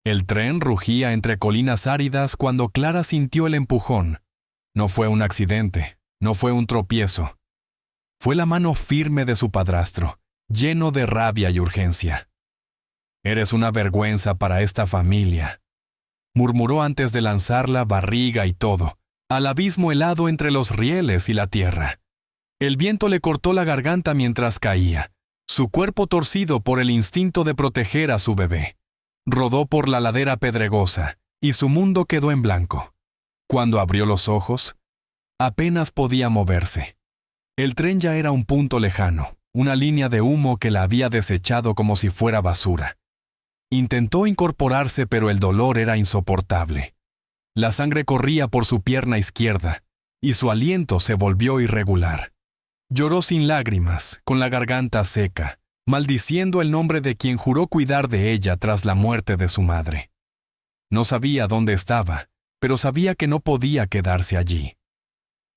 El tren rugía entre colinas áridas cuando Clara sintió el empujón. No fue un accidente, no fue un tropiezo. Fue la mano firme de su padrastro, lleno de rabia y urgencia. «Eres una vergüenza para esta familia», murmuró antes de lanzarla, barriga y todo, al abismo helado entre los rieles y la tierra. El viento le cortó la garganta mientras caía, su cuerpo torcido por el instinto de proteger a su bebé. Rodó por la ladera pedregosa, y su mundo quedó en blanco. Cuando abrió los ojos, apenas podía moverse. El tren ya era un punto lejano, una línea de humo que la había desechado como si fuera basura. Intentó incorporarse, pero el dolor era insoportable. La sangre corría por su pierna izquierda, y su aliento se volvió irregular. Lloró sin lágrimas, con la garganta seca, maldiciendo el nombre de quien juró cuidar de ella tras la muerte de su madre. No sabía dónde estaba, pero sabía que no podía quedarse allí.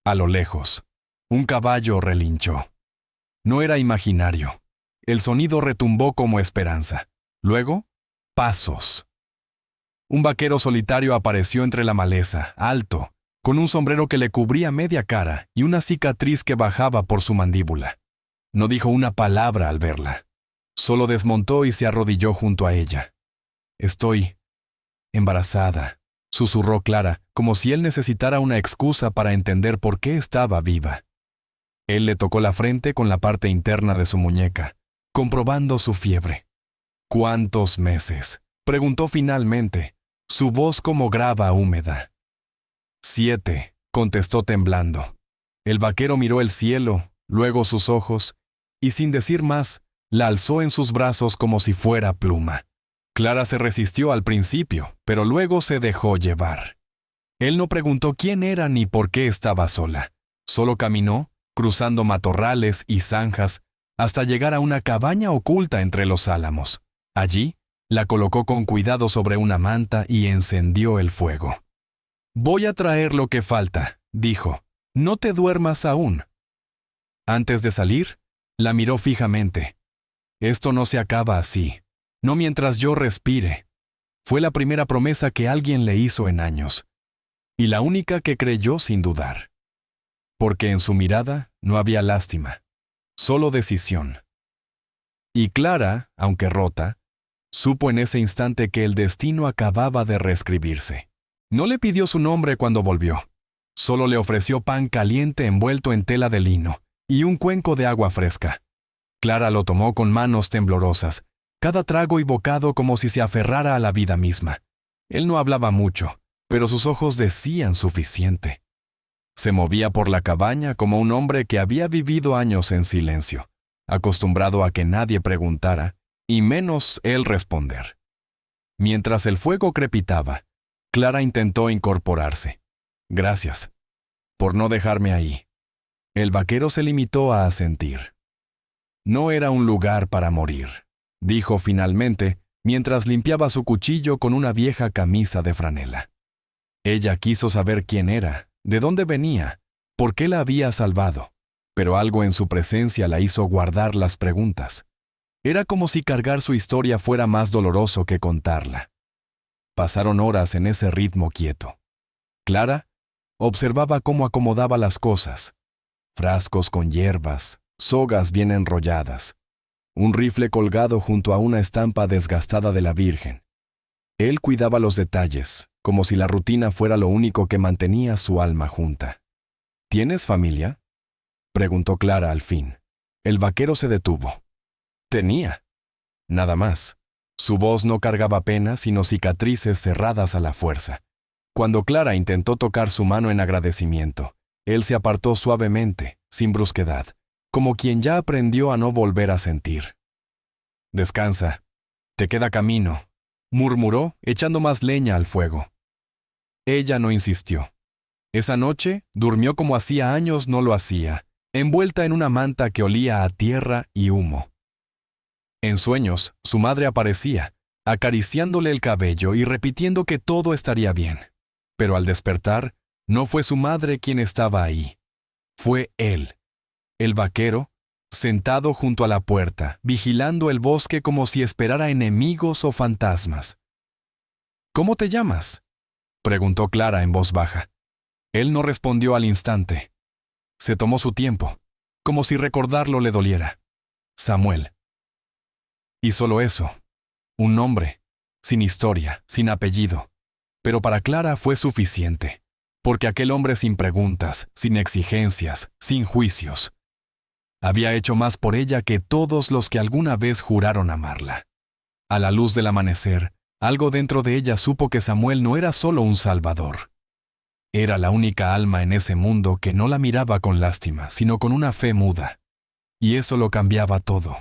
A lo lejos, un caballo relinchó. No era imaginario. El sonido retumbó como esperanza. Luego, pasos. Un vaquero solitario apareció entre la maleza, alto, con un sombrero que le cubría media cara y una cicatriz que bajaba por su mandíbula. No dijo una palabra al verla. Solo desmontó y se arrodilló junto a ella. «Estoy embarazada», susurró Clara, como si él necesitara una excusa para entender por qué estaba viva. Él le tocó la frente con la parte interna de su muñeca, comprobando su fiebre. «¿Cuántos meses?», preguntó finalmente, su voz como grava húmeda. «7», contestó temblando. El vaquero miró el cielo, luego sus ojos, y sin decir más, la alzó en sus brazos como si fuera pluma. Clara se resistió al principio, pero luego se dejó llevar. Él no preguntó quién era ni por qué estaba sola. Solo caminó, cruzando matorrales y zanjas, hasta llegar a una cabaña oculta entre los álamos. Allí, la colocó con cuidado sobre una manta y encendió el fuego. «Voy a traer lo que falta», dijo. «No te duermas aún». Antes de salir, la miró fijamente. «Esto no se acaba así. No mientras yo respire». Fue la primera promesa que alguien le hizo en años. Y la única que creyó sin dudar. Porque en su mirada no había lástima, solo decisión. Y Clara, aunque rota, supo en ese instante que el destino acababa de reescribirse. No le pidió su nombre cuando volvió. Solo le ofreció pan caliente envuelto en tela de lino y un cuenco de agua fresca. Clara lo tomó con manos temblorosas, cada trago y bocado como si se aferrara a la vida misma. Él no hablaba mucho, pero sus ojos decían suficiente. Se movía por la cabaña como un hombre que había vivido años en silencio, acostumbrado a que nadie preguntara, y menos él responder. Mientras el fuego crepitaba, Clara intentó incorporarse. «Gracias por no dejarme ahí». El vaquero se limitó a asentir. «No era un lugar para morir», dijo finalmente, mientras limpiaba su cuchillo con una vieja camisa de franela. Ella quiso saber quién era, de dónde venía, por qué la había salvado, pero algo en su presencia la hizo guardar las preguntas. Era como si cargar su historia fuera más doloroso que contarla. Pasaron horas en ese ritmo quieto. Clara observaba cómo acomodaba las cosas. Frascos con hierbas, sogas bien enrolladas, un rifle colgado junto a una estampa desgastada de la Virgen. Él cuidaba los detalles, como si la rutina fuera lo único que mantenía su alma junta. «¿Tienes familia?», preguntó Clara al fin. El vaquero se detuvo. Tenía. Nada más. Su voz no cargaba pena, sino cicatrices cerradas a la fuerza. Cuando Clara intentó tocar su mano en agradecimiento, él se apartó suavemente, sin brusquedad, como quien ya aprendió a no volver a sentir. «Descansa. Te queda camino», murmuró, echando más leña al fuego. Ella no insistió. Esa noche durmió como hacía años no lo hacía, envuelta en una manta que olía a tierra y humo. En sueños, su madre aparecía, acariciándole el cabello y repitiendo que todo estaría bien. Pero al despertar, no fue su madre quien estaba ahí. Fue él, el vaquero, sentado junto a la puerta, vigilando el bosque como si esperara enemigos o fantasmas. ¿Cómo te llamas?, preguntó Clara en voz baja. Él no respondió al instante. Se tomó su tiempo, como si recordarlo le doliera. Samuel. Y solo eso. Un nombre, sin historia, sin apellido. Pero para Clara fue suficiente, porque aquel hombre sin preguntas, sin exigencias, sin juicios, había hecho más por ella que todos los que alguna vez juraron amarla. A la luz del amanecer, algo dentro de ella supo que Samuel no era solo un salvador. Era la única alma en ese mundo que no la miraba con lástima, sino con una fe muda. Y eso lo cambiaba todo.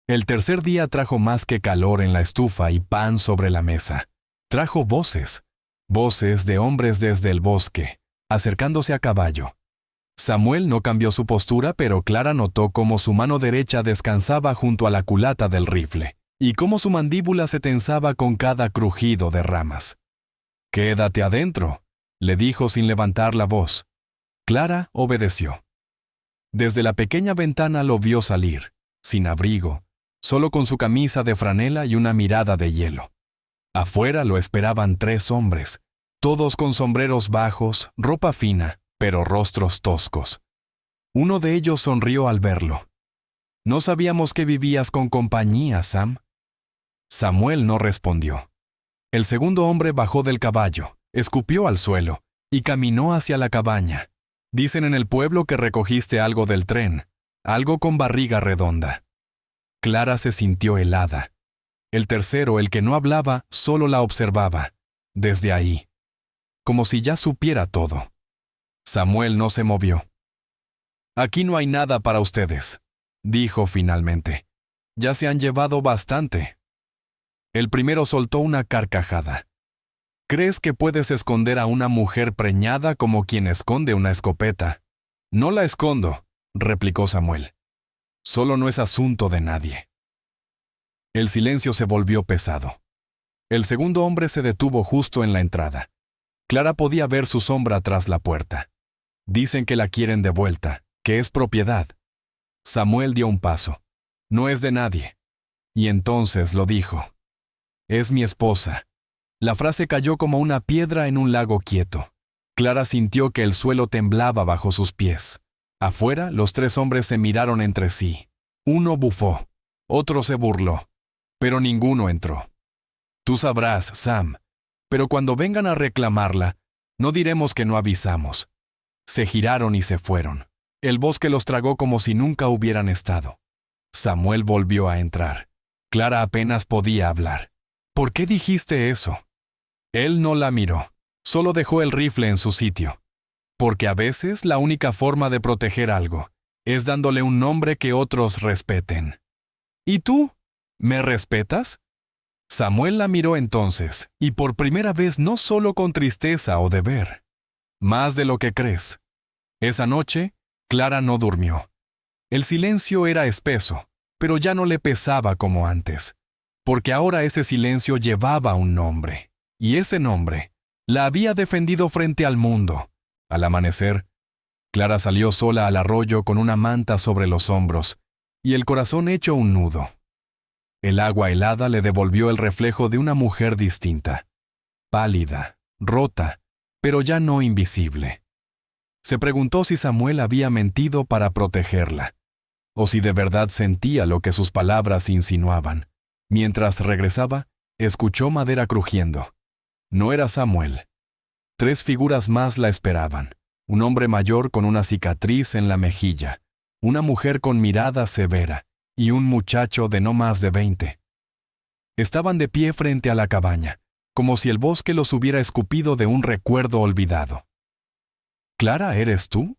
El tercer día trajo más que calor en la estufa y pan sobre la mesa. Trajo voces, voces de hombres desde el bosque, acercándose a caballo. Samuel no cambió su postura, pero Clara notó cómo su mano derecha descansaba junto a la culata del rifle, y cómo su mandíbula se tensaba con cada crujido de ramas. «Quédate adentro», le dijo sin levantar la voz. Clara obedeció. Desde la pequeña ventana lo vio salir, sin abrigo, solo con su camisa de franela y una mirada de hielo. Afuera lo esperaban 3 hombres, todos con sombreros bajos, ropa fina, pero rostros toscos. Uno de ellos sonrió al verlo. «¿No sabíamos que vivías con compañía, Sam?» Samuel no respondió. El segundo hombre bajó del caballo, escupió al suelo y caminó hacia la cabaña. «Dicen en el pueblo que recogiste algo del tren, algo con barriga redonda». Clara se sintió helada. El tercero, el que no hablaba, solo la observaba, desde ahí, como si ya supiera todo. Samuel no se movió. «Aquí no hay nada para ustedes», dijo finalmente. «Ya se han llevado bastante». El primero soltó una carcajada. «¿Crees que puedes esconder a una mujer preñada como quien esconde una escopeta?» «No la escondo», replicó Samuel. «Solo no es asunto de nadie». El silencio se volvió pesado. El segundo hombre se detuvo justo en la entrada. Clara podía ver su sombra tras la puerta. «Dicen que la quieren de vuelta, que es propiedad». Samuel dio un paso. «No es de nadie». Y entonces lo dijo. «Es mi esposa». La frase cayó como una piedra en un lago quieto. Clara sintió que el suelo temblaba bajo sus pies. Afuera, los 3 hombres se miraron entre sí. Uno bufó, otro se burló, pero ninguno entró. «Tú sabrás, Sam, pero cuando vengan a reclamarla, no diremos que no avisamos». Se giraron y se fueron. El bosque los tragó como si nunca hubieran estado. Samuel volvió a entrar. Clara apenas podía hablar. «¿Por qué dijiste eso?» Él no la miró, solo dejó el rifle en su sitio. Porque a veces la única forma de proteger algo es dándole un nombre que otros respeten. «¿Y tú? ¿Me respetas?» Samuel la miró entonces, y por primera vez no solo con tristeza o deber. «Más de lo que crees». Esa noche, Clara no durmió. El silencio era espeso, pero ya no le pesaba como antes, porque ahora ese silencio llevaba un nombre. Y ese nombre la había defendido frente al mundo. Al amanecer, Clara salió sola al arroyo con una manta sobre los hombros y el corazón hecho un nudo. El agua helada le devolvió el reflejo de una mujer distinta, pálida, rota, pero ya no invisible. Se preguntó si Samuel había mentido para protegerla, o si de verdad sentía lo que sus palabras insinuaban. Mientras regresaba, escuchó madera crujiendo. No era Samuel. 3 figuras más la esperaban. Un hombre mayor con una cicatriz en la mejilla, una mujer con mirada severa y un muchacho de no más de 20. Estaban de pie frente a la cabaña, como si el bosque los hubiera escupido de un recuerdo olvidado. «¿Clara, eres tú?»,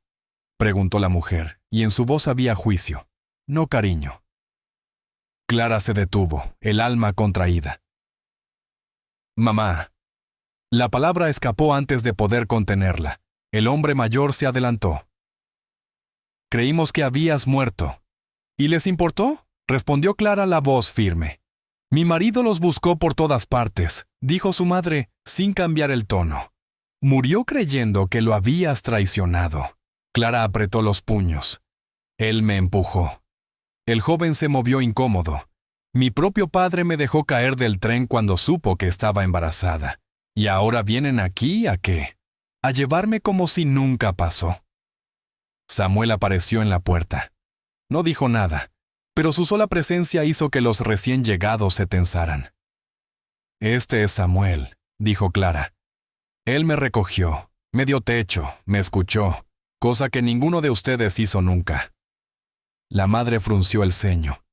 preguntó la mujer, y en su voz había juicio, no cariño. Clara se detuvo, el alma contraída. «Mamá». La palabra escapó antes de poder contenerla. El hombre mayor se adelantó. «Creímos que habías muerto». «¿Y les importó?», respondió Clara la voz firme. «Mi marido los buscó por todas partes», dijo su madre, sin cambiar el tono. «Murió creyendo que lo habías traicionado». Clara apretó los puños. Él me empujó. El joven se movió incómodo. «Mi propio padre me dejó caer del tren cuando supo que estaba embarazada. ¿Y ahora vienen aquí a qué? A llevarme como si nunca pasó. Samuel apareció en la puerta. No dijo nada, pero su sola presencia hizo que los recién llegados se tensaran. «Este es Samuel», dijo Clara. «Él me recogió, me dio techo, me escuchó, cosa que ninguno de ustedes hizo nunca». La madre frunció el ceño.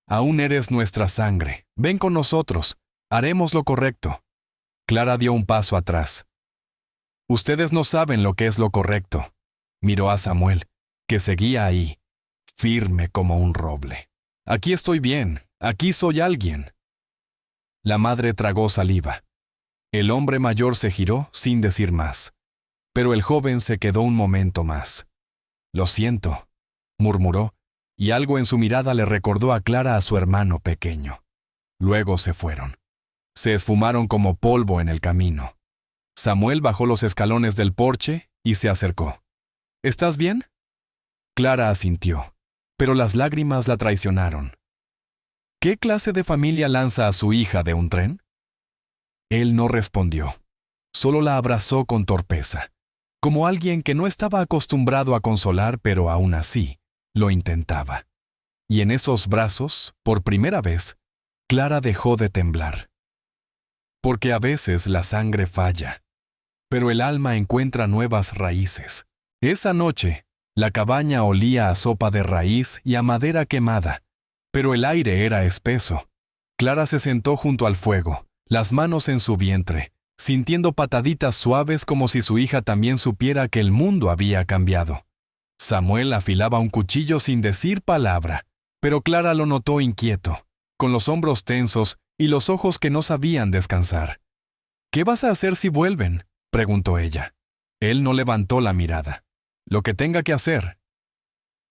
«Aún eres nuestra sangre. Ven con nosotros. Haremos lo correcto». Clara dio un paso atrás. «Ustedes no saben lo que es lo correcto». Miró a Samuel, que seguía ahí, firme como un roble. «Aquí estoy bien. Aquí soy alguien». La madre tragó saliva. El hombre mayor se giró sin decir más, pero el joven se quedó un momento más. «Lo siento», murmuró, y algo en su mirada le recordó a Clara a su hermano pequeño. Luego se fueron. Se esfumaron como polvo en el camino. Samuel bajó los escalones del porche y se acercó. «¿Estás bien?» Clara asintió, pero las lágrimas la traicionaron. ¿Qué clase de familia lanza a su hija de un tren? Él no respondió. Solo la abrazó con torpeza, como alguien que no estaba acostumbrado a consolar, pero aún así lo intentaba. Y en esos brazos, por primera vez, Clara dejó de temblar. Porque a veces la sangre falla, pero el alma encuentra nuevas raíces. Esa noche, la cabaña olía a sopa de raíz y a madera quemada, pero el aire era espeso. Clara se sentó junto al fuego, las manos en su vientre, sintiendo pataditas suaves como si su hija también supiera que el mundo había cambiado. Samuel afilaba un cuchillo sin decir palabra, pero Clara lo notó inquieto, con los hombros tensos y los ojos que no sabían descansar. «¿Qué vas a hacer si vuelven?», preguntó ella. Él no levantó la mirada. «Lo que tenga que hacer».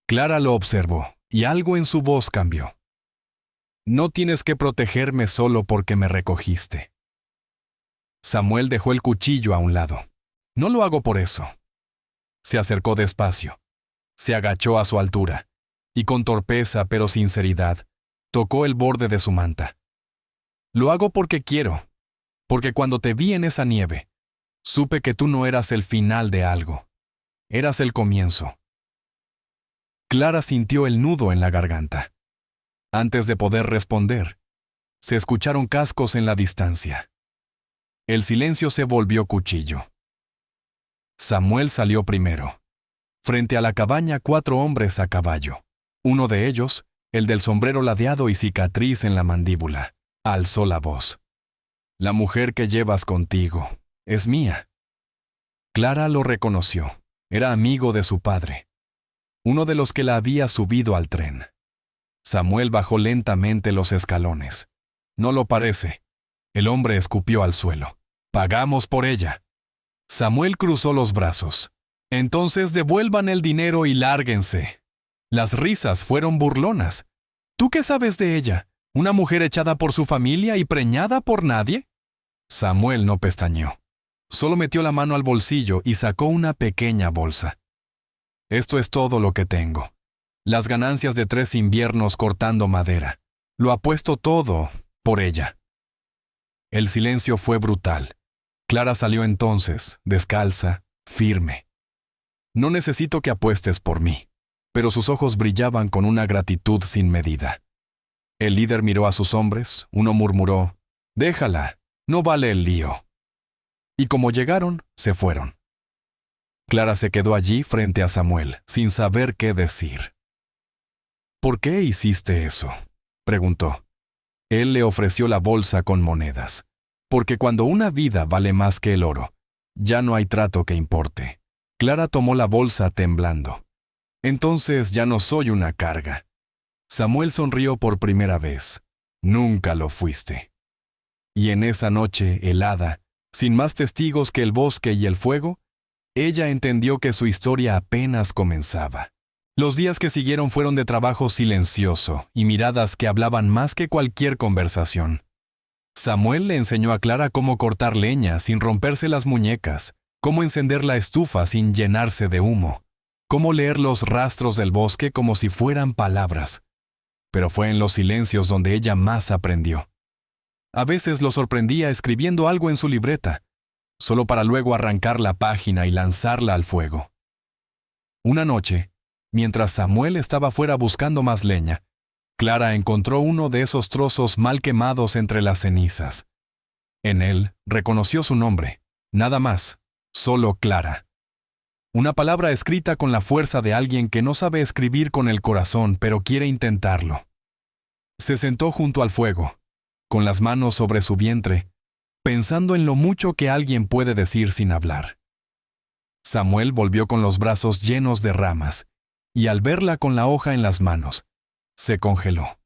Clara lo observó, y algo en su voz cambió. «No tienes que protegerme solo porque me recogiste». Samuel dejó el cuchillo a un lado. «No lo hago por eso». Se acercó despacio. Se agachó a su altura, y con torpeza pero sinceridad, tocó el borde de su manta. «Lo hago porque quiero, porque cuando te vi en esa nieve, supe que tú no eras el final de algo, eras el comienzo». Clara sintió el nudo en la garganta. Antes de poder responder, se escucharon cascos en la distancia. El silencio se volvió cuchillo. Samuel salió primero. Frente a la cabaña 4 hombres a caballo. Uno de ellos, el del sombrero ladeado y cicatriz en la mandíbula, alzó la voz. «La mujer que llevas contigo es mía». Clara lo reconoció. Era amigo de su padre, uno de los que la había subido al tren. Samuel bajó lentamente los escalones. «No lo parece». El hombre escupió al suelo. «Pagamos por ella». Samuel cruzó los brazos. «Entonces devuelvan el dinero y lárguense». Las risas fueron burlonas. «¿Tú qué sabes de ella? ¿Una mujer echada por su familia y preñada por nadie?» Samuel no pestañeó. Solo metió la mano al bolsillo y sacó una pequeña bolsa. «Esto es todo lo que tengo. Las ganancias de 3 inviernos cortando madera. Lo apuesto todo por ella». El silencio fue brutal. Clara salió entonces, descalza, firme. «No necesito que apuestes por mí», pero sus ojos brillaban con una gratitud sin medida. El líder miró a sus hombres, uno murmuró: «Déjala, no vale el lío». Y como llegaron, se fueron. Clara se quedó allí frente a Samuel, sin saber qué decir. «¿Por qué hiciste eso?», preguntó. Él le ofreció la bolsa con monedas, porque cuando una vida vale más que el oro, ya no hay trato que importe. Clara tomó la bolsa temblando. «Entonces ya no soy una carga». Samuel sonrió por primera vez. «Nunca lo fuiste». Y en esa noche helada, sin más testigos que el bosque y el fuego, ella entendió que su historia apenas comenzaba. Los días que siguieron fueron de trabajo silencioso y miradas que hablaban más que cualquier conversación. Samuel le enseñó a Clara cómo cortar leña sin romperse las muñecas, cómo encender la estufa sin llenarse de humo, cómo leer los rastros del bosque como si fueran palabras. Pero fue en los silencios donde ella más aprendió. A veces lo sorprendía escribiendo algo en su libreta, solo para luego arrancar la página y lanzarla al fuego. Una noche, mientras Samuel estaba fuera buscando más leña, Clara encontró uno de esos trozos mal quemados entre las cenizas. En él reconoció su nombre, nada más, solo Clara. Una palabra escrita con la fuerza de alguien que no sabe escribir con el corazón, pero quiere intentarlo. Se sentó junto al fuego, con las manos sobre su vientre, pensando en lo mucho que alguien puede decir sin hablar. Samuel volvió con los brazos llenos de ramas, y al verla con la hoja en las manos, se congeló.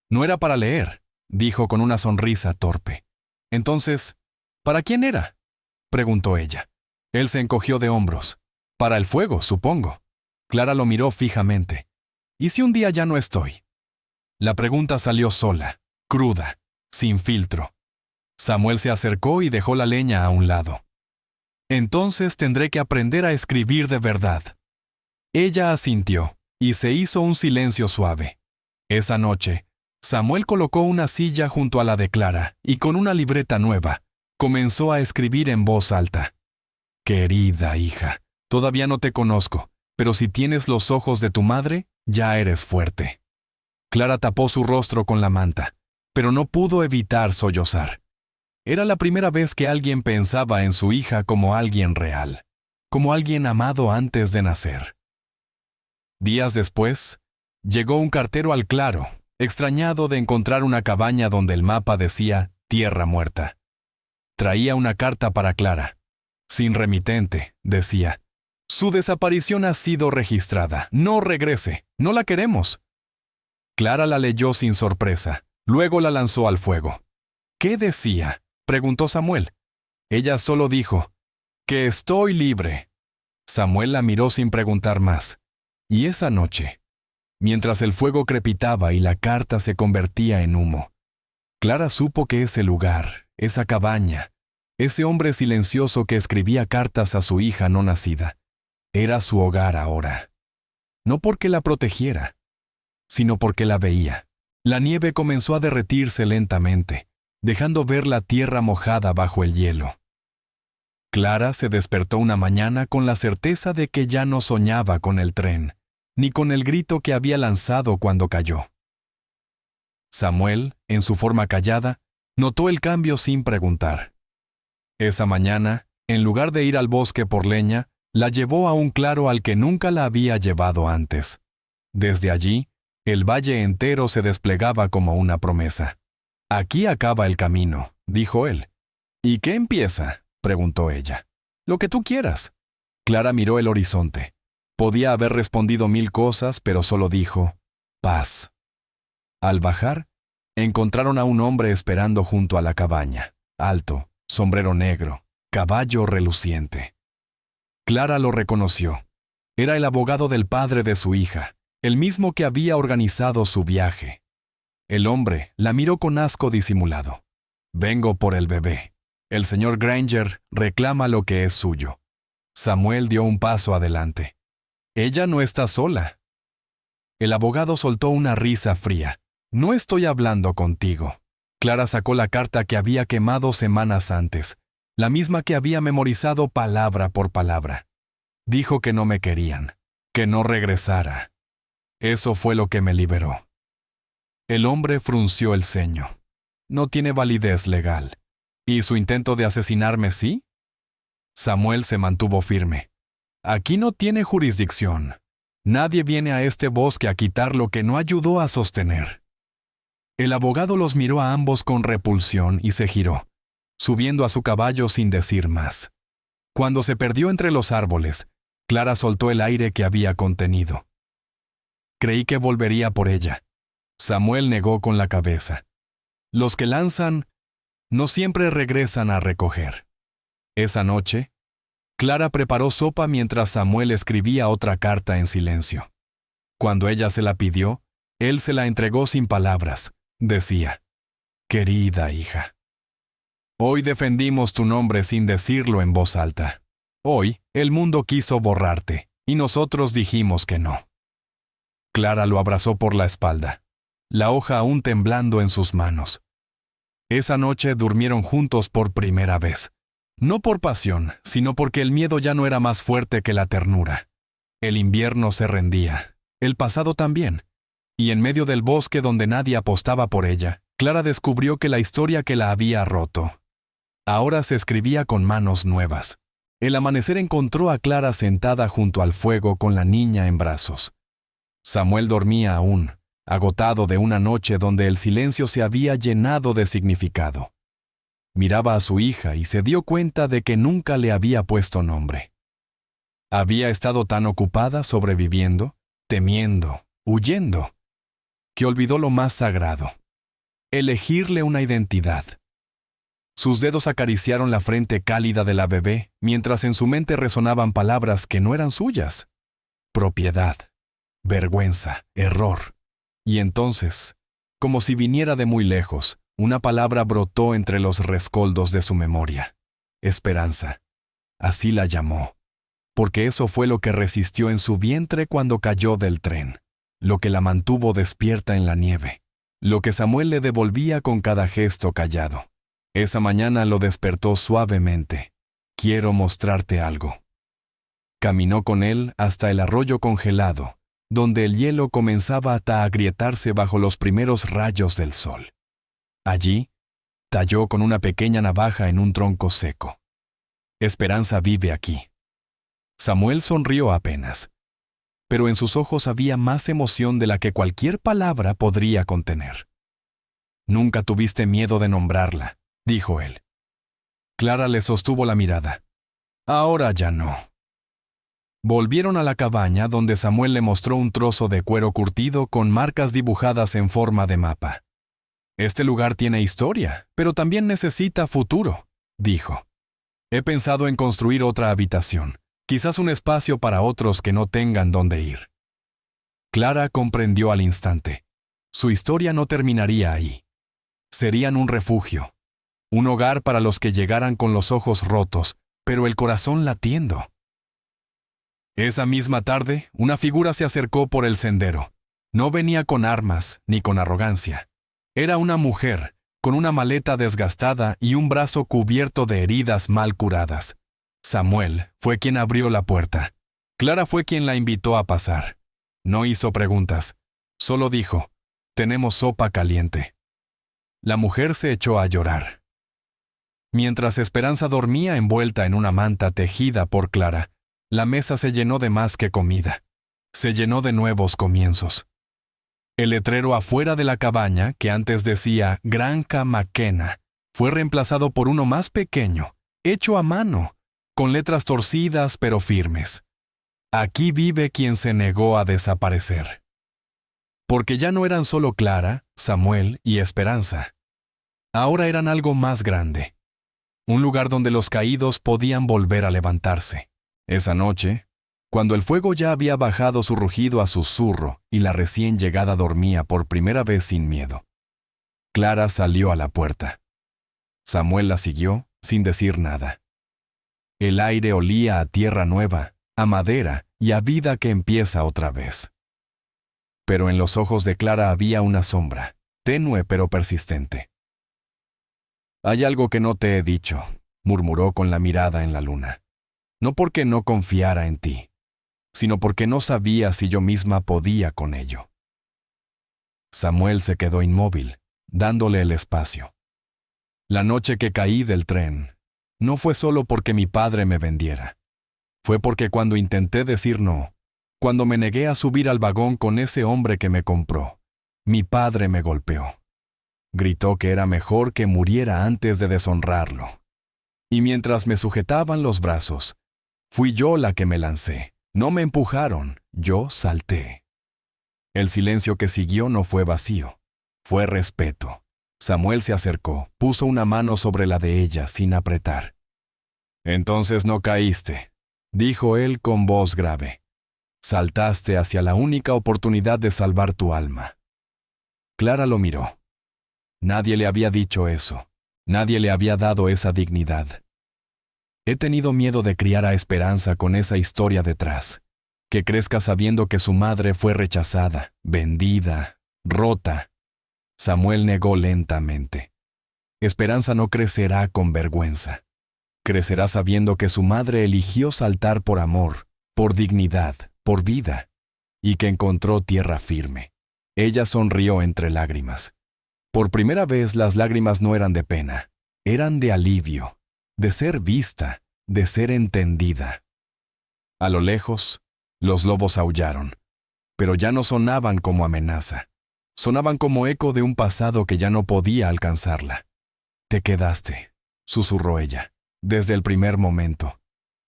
No era para leer, dijo con una sonrisa torpe. Entonces, ¿para quién era?, preguntó ella. Él se encogió de hombros. Para el fuego, supongo. Clara lo miró fijamente. ¿Y si un día ya no estoy? La pregunta salió sola, cruda, sin filtro. Samuel se acercó y dejó la leña a un lado. Entonces tendré que aprender a escribir de verdad. Ella asintió, y se hizo un silencio suave. Esa noche, Samuel colocó una silla junto a la de Clara y con una libreta nueva, comenzó a escribir en voz alta. Querida hija, todavía no te conozco, pero si tienes los ojos de tu madre, ya eres fuerte. Clara tapó su rostro con la manta, pero no pudo evitar sollozar. Era la primera vez que alguien pensaba en su hija como alguien real, como alguien amado antes de nacer. Días después, llegó un cartero al claro, extrañado de encontrar una cabaña donde el mapa decía Tierra Muerta. Traía una carta para Clara. Sin remitente, decía. Su desaparición ha sido registrada. No regrese. No la queremos. Clara la leyó sin sorpresa. Luego la lanzó al fuego. ¿Qué decía?, preguntó Samuel. Ella solo dijo, que estoy libre. Samuel la miró sin preguntar más. Y esa noche, mientras el fuego crepitaba y la carta se convertía en humo, Clara supo que ese lugar, esa cabaña, ese hombre silencioso que escribía cartas a su hija no nacida, era su hogar ahora. No porque la protegiera, sino porque la veía. La nieve comenzó a derretirse lentamente, dejando ver la tierra mojada bajo el hielo. Clara se despertó una mañana con la certeza de que ya no soñaba con el tren, ni con el grito que había lanzado cuando cayó. Samuel, en su forma callada, notó el cambio sin preguntar. Esa mañana, en lugar de ir al bosque por leña, la llevó a un claro al que nunca la había llevado antes. Desde allí, el valle entero se desplegaba como una promesa. Aquí acaba el camino, dijo él. ¿Y qué empieza?, preguntó ella. Lo que tú quieras. Clara miró el horizonte. Podía haber respondido 1000 cosas, pero solo dijo, paz. Al bajar, encontraron a un hombre esperando junto a la cabaña, alto, sombrero negro, caballo reluciente. Clara lo reconoció. Era el abogado del padre de su hija, el mismo que había organizado su viaje. El hombre la miró con asco disimulado. Vengo por el bebé. El señor Granger reclama lo que es suyo. Samuel dio un paso adelante. Ella no está sola. El abogado soltó una risa fría. No estoy hablando contigo. Clara sacó la carta que había quemado semanas antes, la misma que había memorizado palabra por palabra. Dijo que no me querían, que no regresara. Eso fue lo que me liberó. El hombre frunció el ceño. No tiene validez legal. ¿Y su intento de asesinarme sí? Samuel se mantuvo firme. Aquí no tiene jurisdicción. Nadie viene a este bosque a quitar lo que no ayudó a sostener. El abogado los miró a ambos con repulsión y se giró, subiendo a su caballo sin decir más. Cuando se perdió entre los árboles, Clara soltó el aire que había contenido. Creí que volvería por ella. Samuel negó con la cabeza. Los que lanzan no siempre regresan a recoger. Esa noche, Clara preparó sopa mientras Samuel escribía otra carta en silencio. Cuando ella se la pidió, él se la entregó sin palabras. Decía, querida hija. Hoy defendimos tu nombre sin decirlo en voz alta. Hoy, el mundo quiso borrarte, y nosotros dijimos que no. Clara lo abrazó por la espalda, la hoja aún temblando en sus manos. Esa noche durmieron juntos por primera vez. No por pasión, sino porque el miedo ya no era más fuerte que la ternura. El invierno se rendía, el pasado también. Y en medio del bosque donde nadie apostaba por ella, Clara descubrió que la historia que la había roto ahora se escribía con manos nuevas. El amanecer encontró a Clara sentada junto al fuego con la niña en brazos. Samuel dormía aún, agotado de una noche donde el silencio se había llenado de significado. Miraba a su hija y se dio cuenta de que nunca le había puesto nombre. Había estado tan ocupada sobreviviendo, temiendo, huyendo, que olvidó lo más sagrado: elegirle una identidad. Sus dedos acariciaron la frente cálida de la bebé, mientras en su mente resonaban palabras que no eran suyas: propiedad, vergüenza, error. Y entonces, como si viniera de muy lejos, una palabra brotó entre los rescoldos de su memoria: esperanza. Así la llamó, porque eso fue lo que resistió en su vientre cuando cayó del tren, lo que la mantuvo despierta en la nieve, lo que Samuel le devolvía con cada gesto callado. Esa mañana lo despertó suavemente: quiero mostrarte algo. Caminó con él hasta el arroyo congelado, donde el hielo comenzaba a agrietarse bajo los primeros rayos del sol. Allí, talló con una pequeña navaja en un tronco seco. Esperanza vive aquí. Samuel sonrió apenas, pero en sus ojos había más emoción de la que cualquier palabra podría contener. Nunca tuviste miedo de nombrarla, dijo él. Clara le sostuvo la mirada. Ahora ya no. Volvieron a la cabaña donde Samuel le mostró un trozo de cuero curtido con marcas dibujadas en forma de mapa. Este lugar tiene historia, pero también necesita futuro, dijo. He pensado en construir otra habitación, quizás un espacio para otros que no tengan dónde ir. Clara comprendió al instante. Su historia no terminaría ahí. Serían un refugio, un hogar para los que llegaran con los ojos rotos, pero el corazón latiendo. Esa misma tarde, una figura se acercó por el sendero. No venía con armas ni con arrogancia. Era una mujer, con una maleta desgastada y un brazo cubierto de heridas mal curadas. Samuel fue quien abrió la puerta. Clara fue quien la invitó a pasar. No hizo preguntas, solo dijo: tenemos sopa caliente. La mujer se echó a llorar. Mientras Esperanza dormía envuelta en una manta tejida por Clara, la mesa se llenó de más que comida. Se llenó de nuevos comienzos. El letrero afuera de la cabaña, que antes decía Granja McKenna, fue reemplazado por uno más pequeño, hecho a mano, con letras torcidas pero firmes. Aquí vive quien se negó a desaparecer. Porque ya no eran solo Clara, Samuel y Esperanza. Ahora eran algo más grande. Un lugar donde los caídos podían volver a levantarse. Esa noche, cuando el fuego ya había bajado su rugido a susurro y la recién llegada dormía por primera vez sin miedo, Clara salió a la puerta. Samuel la siguió sin decir nada. El aire olía a tierra nueva, a madera y a vida que empieza otra vez. Pero en los ojos de Clara había una sombra, tenue pero persistente. «Hay algo que no te he dicho», murmuró con la mirada en la luna. «No porque no confiara en ti, sino porque no sabía si yo misma podía con ello». Samuel se quedó inmóvil, dándole el espacio. La noche que caí del tren, no fue solo porque mi padre me vendiera. Fue porque cuando intenté decir no, cuando me negué a subir al vagón con ese hombre que me compró, mi padre me golpeó. Gritó que era mejor que muriera antes de deshonrarlo. Y mientras me sujetaban los brazos, fui yo la que me lancé. No me empujaron, yo salté. El silencio que siguió no fue vacío, fue respeto. Samuel se acercó, puso una mano sobre la de ella sin apretar. «Entonces no caíste», dijo él con voz grave. «Saltaste hacia la única oportunidad de salvar tu alma». Clara lo miró. Nadie le había dicho eso. Nadie le había dado esa dignidad. He tenido miedo de criar a Esperanza con esa historia detrás. Que crezca sabiendo que su madre fue rechazada, vendida, rota. Samuel negó lentamente. Esperanza no crecerá con vergüenza. Crecerá sabiendo que su madre eligió saltar por amor, por dignidad, por vida, y que encontró tierra firme. Ella sonrió entre lágrimas. Por primera vez las lágrimas no eran de pena, eran de alivio, de ser vista, de ser entendida. A lo lejos, los lobos aullaron, pero ya no sonaban como amenaza. Sonaban como eco de un pasado que ya no podía alcanzarla. «Te quedaste», susurró ella, «desde el primer momento.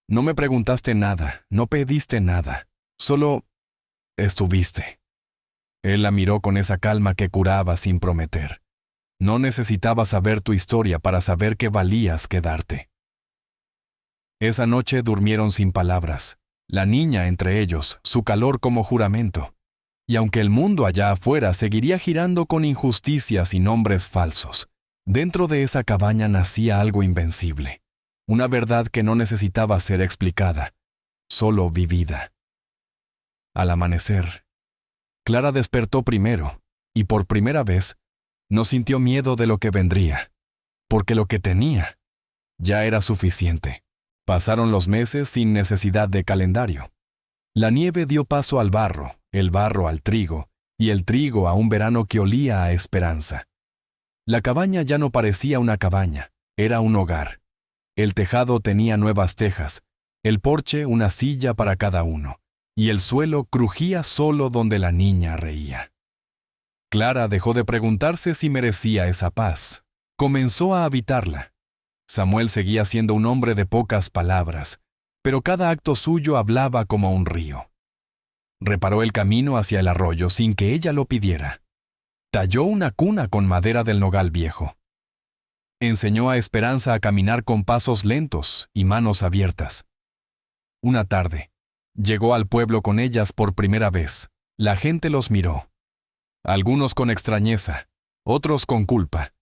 No me preguntaste nada, no pediste nada, solo estuviste». Él la miró con esa calma que curaba sin prometer. No necesitaba saber tu historia para saber que valías quedarte. Esa noche durmieron sin palabras, la niña entre ellos, su calor como juramento. Y aunque el mundo allá afuera seguiría girando con injusticias y nombres falsos, dentro de esa cabaña nacía algo invencible, una verdad que no necesitaba ser explicada, solo vivida. Al amanecer, Clara despertó primero, y por primera vez, no sintió miedo de lo que vendría, porque lo que tenía ya era suficiente. Pasaron los meses sin necesidad de calendario. La nieve dio paso al barro, el barro al trigo, y el trigo a un verano que olía a esperanza. La cabaña ya no parecía una cabaña, era un hogar. El tejado tenía nuevas tejas, el porche una silla para cada uno, y el suelo crujía solo donde la niña reía. Clara dejó de preguntarse si merecía esa paz. Comenzó a habitarla. Samuel seguía siendo un hombre de pocas palabras, pero cada acto suyo hablaba como un río. Reparó el camino hacia el arroyo sin que ella lo pidiera. Talló una cuna con madera del nogal viejo. Enseñó a Esperanza a caminar con pasos lentos y manos abiertas. Una tarde, llegó al pueblo con ellas por primera vez. La gente los miró. Algunos con extrañeza, otros con culpa.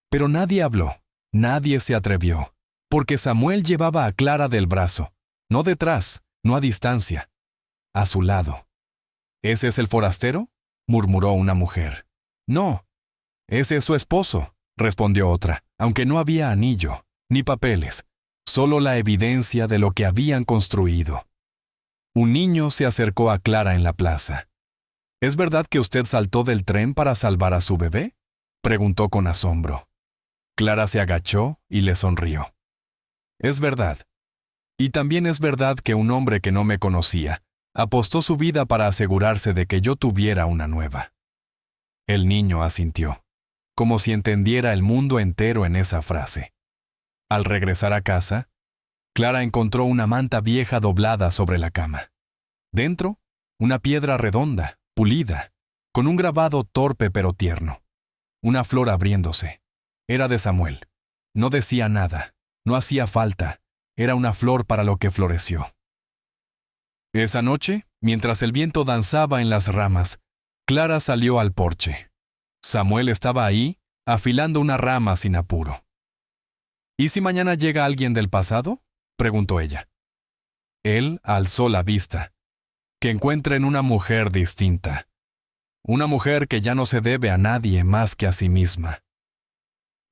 Pero nadie habló, nadie se atrevió, porque Samuel llevaba a Clara del brazo, no detrás, no a distancia, a su lado. ¿Ese es el forastero?, murmuró una mujer. No, ese es su esposo, respondió otra, aunque no había anillo, ni papeles, solo la evidencia de lo que habían construido. Un niño se acercó a Clara en la plaza. ¿Es verdad que usted saltó del tren para salvar a su bebé?, preguntó con asombro. Clara se agachó y le sonrió. Es verdad. Y también es verdad que un hombre que no me conocía apostó su vida para asegurarse de que yo tuviera una nueva. El niño asintió, como si entendiera el mundo entero en esa frase. Al regresar a casa, Clara encontró una manta vieja doblada sobre la cama. Dentro, una piedra redonda, pulida, con un grabado torpe pero tierno. Una flor abriéndose. Era de Samuel. No decía nada, no hacía falta, era una flor para lo que floreció. Esa noche, mientras el viento danzaba en las ramas, Clara salió al porche. Samuel estaba ahí, afilando una rama sin apuro. ¿Y si mañana llega alguien del pasado?, preguntó ella. Él alzó la vista. Que encuentren una mujer distinta. Una mujer que ya no se debe a nadie más que a sí misma.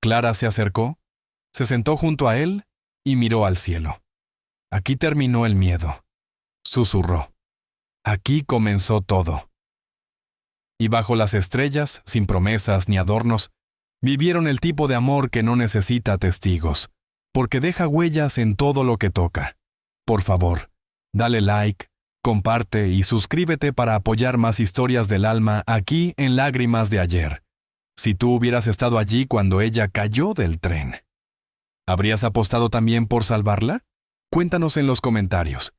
Clara se acercó, se sentó junto a él y miró al cielo. Aquí terminó el miedo, susurró. Aquí comenzó todo. Y bajo las estrellas, sin promesas ni adornos, vivieron el tipo de amor que no necesita testigos, porque deja huellas en todo lo que toca. Por favor, dale like, comparte y suscríbete para apoyar más historias del alma aquí en Lágrimas de Ayer. Si tú hubieras estado allí cuando ella cayó del tren, ¿habrías apostado también por salvarla? Cuéntanos en los comentarios.